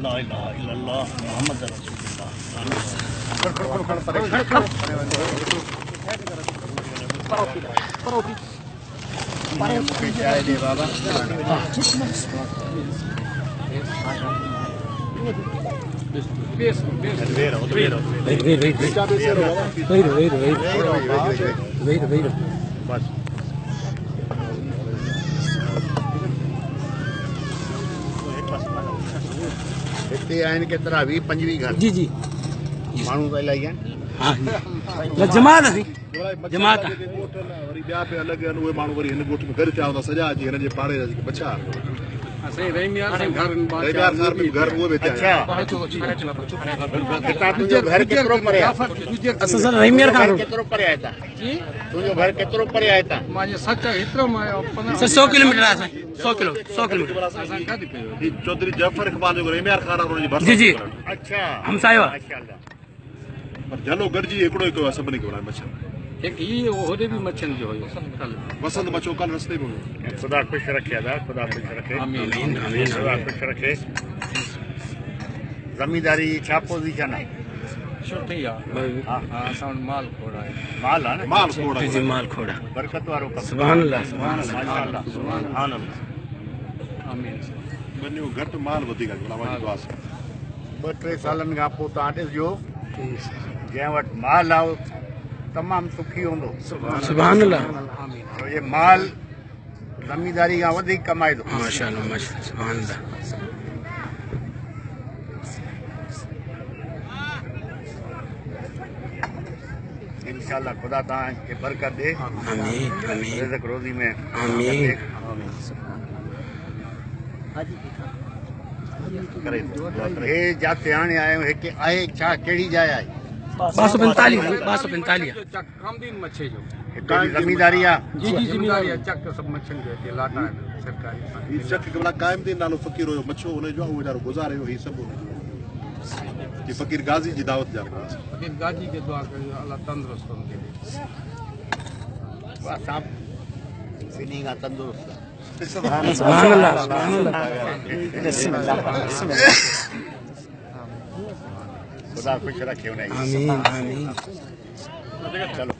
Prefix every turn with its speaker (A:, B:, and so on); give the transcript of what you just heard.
A: ला इलाहा इल्लल्लाह मुहम्मद रसूलुल्लाह।
B: हिते आहिनि केतिरा 20-25 घर
C: जी जी
B: माण्हू त इलाही आहिनि।
C: हाँ जमात थी जमात
D: वरी ॿिया पिया अलॻि आहिनि उहे माण्हू वरी हिन ॻोठ में गॾु थिया हूंदा सॼा अची हिन जे पाड़े जा जेके बचा घर उहे बि हिते
B: तुंहिंजो घर केतिरो परे आहे?
C: असां सर रहीमियर खां
B: केतिरो परे आहे हितां? तुंहिंजो घर केतिरो परे आहे हितां?
C: सर 100 किलोमीटर आहे 100 किलोमीटर
D: चौधरी जफर इकबाल जो रेमियार खान और उनजी भरसा
C: जी जी
B: अच्छा
C: हमसायो आहे।
B: माशाअल्लाह।
D: पर जलो गॾिजी हिकिड़ो ई कयो आहे सभिनी खे वणाए मच्छर वसंत मचो कल रस्ते में
B: खुदा खुश रखे अदा, खुदा खुश रखे, खुदा खुश रखे। ज़मींदारी छा पोज़ीशन आहे? माल आहे न?
D: माल खोड़ा
C: जी माल खोड़ा
B: बरकत वारो कमु।
C: सुभान अल्लाह
B: माशाअल्लाह सुभान अल्लाह।
D: बनियो घटि माल वधीक आहे भला दुआ सां
B: 2-3 सालनि खां पोइ तव्हां ॾिसजो जंहिं वटि माल आहे तमामु सुखी हूंदो।
C: सुभान अल्लाह
B: छो ये माल ज़मींदारी खां वधीक कमाए थो।
C: माशाअल्लाह माशाअल्लाह सुभान अल्लाह।
B: इंशाअल्लाह खुदा तव्हांखे बरकत ॾे,
C: आमीन आमीन
B: रिज़्क़ रोज़ी में
C: आमीन
B: हे जाते हाणे आयो हिकु आहे छा कहिड़ी जाइ आहे?
C: 245
B: हिते बि ज़मींदारी आहे?
D: ही चक के भला कायमदीन नालो फ़कीर हुयो मच्छो हुनजो आहे उहो वीचारो गुज़ारे वियो ही सभु हुनजो कि फ़कीर गाज़ी जी दावत जा
B: साहब सिनी खां तंदुरुस्त आहे।
C: सुभान अल्लाह सुभान अल्लाह
B: खुदा खुश रखे हुन
C: आमीन आमीन
B: चलो।